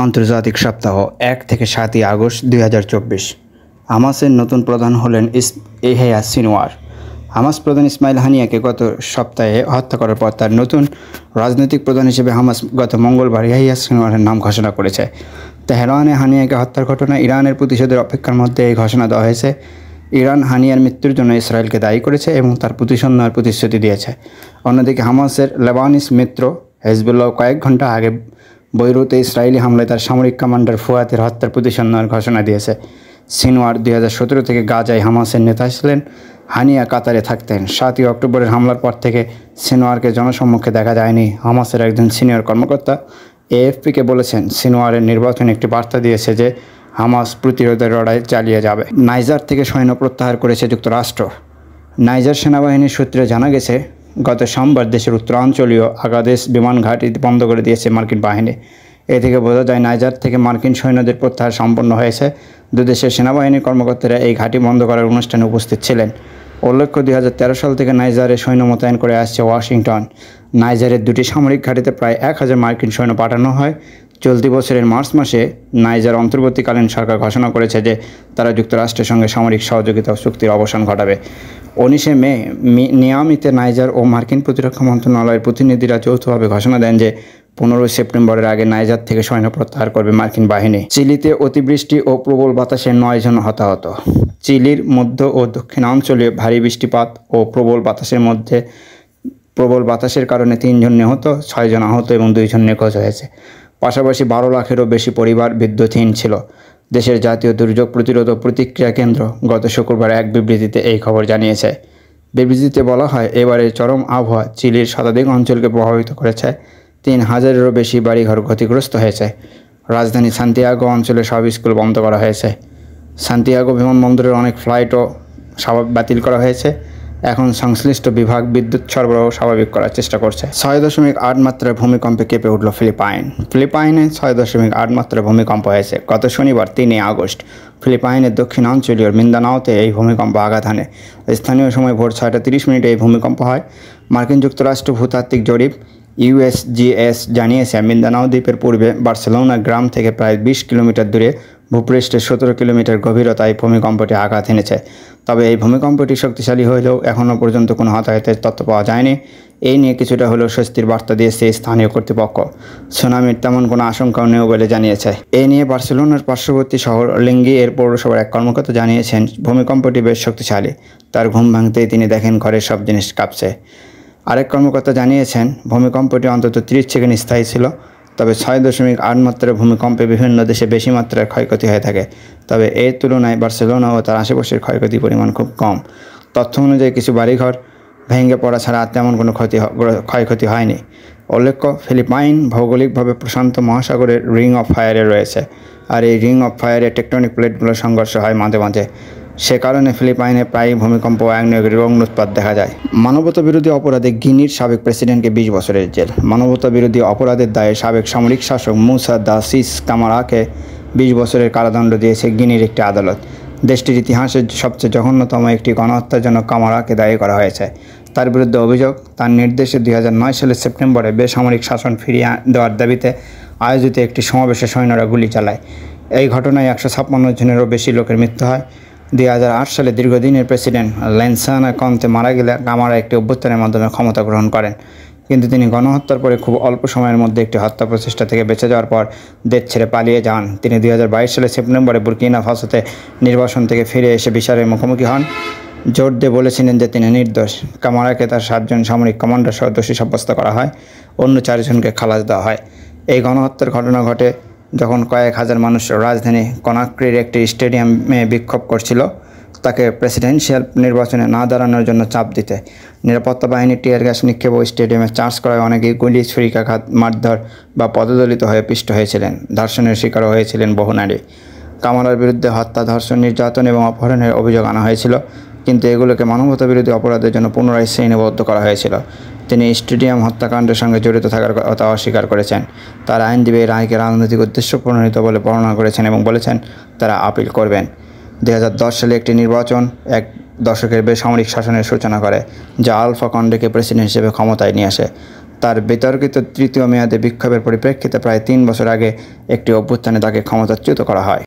আন্তর্জাতিক সপ্তাহ ১ থেকে ৭ই আগস্ট ২০২৪। হামাসের নতুন প্রধান হলেন ইয়াহিয়া সিনওয়ার। হামাস প্রধান ইসমাইল হানিয়াকে গত সপ্তাহে হত্যা করার পর তার নতুন রাজনৈতিক প্রধান হিসেবে হামাস গত মঙ্গলবার ইয়াহিয়া সিনওয়ারের নাম ঘোষণা করেছে। তেহরানে হানিয়াকে হত্যার ঘটনা ইরানের প্রতিশোধের অপেক্ষার মধ্যে এই ঘোষণা দেওয়া হয়েছে। ইরান হানিয়ার মৃত্যুর জন্য ইসরায়েলকে দায়ী করেছে এবং তার প্রতিশোধ নেওয়ার প্রতিশ্রুতি দিয়েছে। অন্যদিকে হামাসের লেবানিস মিত্র হেজবুল্লাহ কয়েক ঘন্টা আগে বৈরুতে ইসরায়েলি হামলায় তার সামরিক কমান্ডার ফুয়াতের হত্যার প্রতিশোধ নেওয়ার ঘোষণা দিয়েছে। সিনওয়ার ২০১৭ থেকে গাজায় হামাসের নেতা ছিলেন। হানিয়া কাতারে থাকতেন। ৭ই অক্টোবরের হামলার পর থেকে সিনওয়ারকে জনসম্মুখে দেখা যায়নি। হামাসের একজন সিনিয়র কর্মকর্তা এএফপিকে বলেছেন, সিনওয়ারের নির্বাচন একটি বার্তা দিয়েছে যে হামাস প্রতিরোধের লড়াই চালিয়ে যাবে। নাইজার থেকে সৈন্য প্রত্যাহার করেছে যুক্তরাষ্ট্র। নাইজার সেনাবাহিনীর সূত্রে জানা গেছে, গত সোমবার দেশের উত্তরাঞ্চলীয় আগাদেস বিমান ঘাঁটি বন্ধ করে দিয়েছে মার্কিন বাহিনী। এ থেকে বোঝা যায় নাইজার থেকে মার্কিন সৈন্যদের প্রত্যাহার সম্পন্ন হয়েছে। দুদেশের সেনাবাহিনীর কর্মকর্তারা এই ঘাঁটি বন্ধ করার অনুষ্ঠানে উপস্থিত ছিলেন। উল্লেখ্য, ২০১৩ সাল থেকে নাইজারে সৈন্য মোতায়েন করে আসছে ওয়াশিংটন। নাইজারের দুটি সামরিক ঘাঁটিতে প্রায় ১,০০০ মার্কিন সৈন্য পাঠানো হয়। চলতি বছরের মার্চ মাসে নাইজার অন্তর্বর্তীকালীন সরকার ঘোষণা করেছে যে তারা যুক্তরাষ্ট্রের সঙ্গে সামরিক সহযোগিতা চুক্তির অবসান ঘটাবে। ১৯ মে নিয়ামিতে নাইজার ও মার্কিন প্রতিরক্ষা মন্ত্রণালয়ের প্রতিনিধিরা যৌথভাবে ঘোষণা দেন যে ১৫ সেপ্টেম্বরের আগে নাইজার থেকে সৈন্য প্রত্যাহার করবে মার্কিন বাহিনী। চিলিতে অতিবৃষ্টি ও প্রবল বাতাসে ৯ জন হতাহত। চিলির মধ্য ও দক্ষিণাঞ্চলে ভারী বৃষ্টিপাত ও প্রবল বাতাসের কারণে ৩ জন নিহত, ৬ জন আহত এবং ২ জন নিখোঁজ হয়েছে। পাশাপাশি ১২ লাখেরও বেশি পরিবার বিদ্যুৎহীন ছিল। দেশের জাতীয় দুর্যোগ প্রতিরোধ ও প্রতিক্রিয়া কেন্দ্র গত শুক্রবার এক বিবৃতিতে এই খবর জানিয়েছে। বিবৃতিতে বলা হয়, এবারের চরম আবহাওয়া চিলির শতাধিক অঞ্চলকে প্রভাবিত করেছে। ৩,০০০-এরও বেশি বাড়িঘর ক্ষতিগ্রস্ত হয়েছে। রাজধানী সান্তিয়াগো অঞ্চলে সব স্কুল বন্ধ করা হয়েছে। সান্তিয়াগো বিমানবন্দরের অনেক ফ্লাইটও বাতিল করা হয়েছে। এখন সংশ্লিষ্ট বিভাগ বিদ্যুৎ সরবরাহ স্বাভাবিক করার চেষ্টা করছে। ৬.৮ মাত্রার ভূমিকম্পে কেঁপে উঠল ফিলিপাইনে ৬.৮ মাত্রার ভূমিকম্প হয়েছে। গত শনিবার ৩ আগস্ট ফিলিপাইনের দক্ষিণাঞ্চলীয় মিন্দানাওতে এই ভূমিকম্প আঘাত হানে। স্থানীয় সময় ভোর ৬টা ৩০ এই ভূমিকম্প হয়। মার্কিন যুক্তরাষ্ট্র ভূতাত্ত্বিক জরিপ USGS জানিয়েছে, মিন্দানাও দ্বীপের পূর্বে বার্সেলোনা গ্রাম থেকে প্রায় ২০ কিলোমিটার দূরে ভূপৃষ্ঠে ১৭ কিলোমিটার গভীরতায় ভূমিকম্পটি আঘাত এনেছে। তবে এই ভূমিকম্পটি শক্তিশালী হলেও এখনও পর্যন্ত কোনো হতাহতের তথ্য পাওয়া যায়নি। এই নিয়ে কিছুটা হলেও স্বস্তির বার্তা দিয়েছে স্থানীয় কর্তৃপক্ষ। সুনামির তেমন কোনো আশঙ্কাও নেই বলে জানিয়েছে। এ নিয়ে বার্সেলোনার পার্শ্ববর্তী শহর লিঙ্গি এর পৌরসভার এক কর্মকর্তা জানিয়েছেন, ভূমিকম্পটি বেশ শক্তিশালী। তার ঘুম ভাঙতেই তিনি দেখেন ঘরের সব জিনিস কাঁপছে। আরেক কর্মকর্তা জানিয়েছেন, ভূমিকম্পটি অন্তত ৩০ সেকেন্ড স্থায়ী ছিল। তবে ৬.৮ মাত্রার ভূমিকম্পে বিভিন্ন দেশে বেশি মাত্রার ক্ষয়ক্ষতি হয়ে থাকে। তবে এর তুলনায় বার্সেলোনা ও তার আশেপাশের ক্ষয়ক্ষতির পরিমাণ খুব কম। তথ্য অনুযায়ী কিছু বাড়িঘর ভেঙে পড়া ছাড়া তেমন কোনো ক্ষয়ক্ষতি হয়নি। উল্লেখ্য, ফিলিপাইন ভৌগোলিকভাবে প্রশান্ত মহাসাগরের রিং অফ ফায়ারে রয়েছে। আর এই রিং অফ ফায়ারে টেকটনিক প্লেটগুলোর সংঘর্ষ হয় মাঝে মাঝে। সে কারণে ফিলিপাইনে প্রায়ই ভূমিকম্প ও আগ্নেয়গিরির অগ্ন্যুৎপাত দেখা যায়। মানবতা বিরোধী অপরাধে গিনির সাবেক প্রেসিডেন্টকে 20 বছরের জেল। মানবতা বিরোধী অপরাধের দায়ে সাবেক সামরিক শাসক মুসা দা সিস কামারাকে 20 বছরের কারাদণ্ড দিয়েছে গিনির একটি আদালত। দেশটির ইতিহাসের সবচেয়ে জঘন্যতম একটি গণহত্যার জন্য কামারাকে দায়ী করা হয়েছে। তার বিরুদ্ধে অভিযোগ, তার নির্দেশে 2009 সালের সেপ্টেম্বরে বেসামরিক শাসন ফিরিয়ে দেওয়ার দাবিতে আয়োজিত একটি সমাবেশে সৈন্যরা গুলি চালায়। এই ঘটনায় 156 জনেরও বেশি লোকের মৃত্যু হয়। 2008 সালে দীর্ঘদিনের প্রেসিডেন্ট লেনসানা কন্তে মারা গেলে কামারা একটি অভ্যুত্থানের মাধ্যমে ক্ষমতা গ্রহণ করেন। কিন্তু তিনি গণহত্যার পরে খুব অল্প সময়ের মধ্যে একটি হত্যা প্রচেষ্টা থেকে বেঁচে যাওয়ার পর দেশ ছেড়ে পালিয়ে যান। তিনি 2022 সালের সেপ্টেম্বরে বুর্কিনা ফাসোতে নির্বাসন থেকে ফিরে এসে বিচারের মুখোমুখি হন। জোর দিয়ে বলেছিলেন যে তিনি নির্দোষ। কামারাকে তার 7 জন সামরিক কমান্ডার সহ দোষী সাব্যস্ত করা হয়। অন্য 4 জনকে খালাস দেওয়া হয়। এই গণহত্যার ঘটনা ঘটে যখন কয়েক হাজার মানুষ রাজধানী কনাক্রির একটি স্টেডিয়ামে বিক্ষোভ করছিল তাকে প্রেসিডেন্সিয়াল নির্বাচনে না দাঁড়ানোর জন্য চাপ দিতে। নিরাপত্তা বাহিনী টিয়ার গ্যাস নিক্ষেপ ও স্টেডিয়ামে চার্জ করায় অনেকেই গুলি, ছুরিকাঘাত, মারধর বা পদদলিত হয়ে পিষ্ট হয়েছিলেন। ধর্ষণের শিকারও হয়েছিলেন বহু নারী। কামারার বিরুদ্ধে হত্যা, ধর্ষণ, নির্যাতন এবং অপহরণের অভিযোগ আনা হয়েছিল, কিন্তু এগুলোকে মানবতা বিরোধী অপরাধের জন্য পুনরায় শ্রেণীবদ্ধ করা হয়েছিল। তিনি স্টেডিয়াম হত্যাকাণ্ডের সঙ্গে জড়িত থাকার কথা অস্বীকার করেছেন। তার আইনজীবী রায়কে রাজনৈতিক উদ্দেশ্য প্রণোদিত বলে বর্ণনা করেছেন এবং বলেছেন তারা আপিল করবেন। 2010 সালে একটি নির্বাচন এক দশকের বেসামরিক শাসনের সূচনা করে, যা আলফা কন্ডেকে প্রেসিডেন্ট হিসেবে ক্ষমতায় নিয়ে আসে। তার বিতর্কিত তৃতীয় মেয়াদে বিক্ষোভের পরিপ্রেক্ষিতে প্রায় 3 বছর আগে একটি অভ্যুত্থানে তাকে ক্ষমতাচ্যুত করা হয়।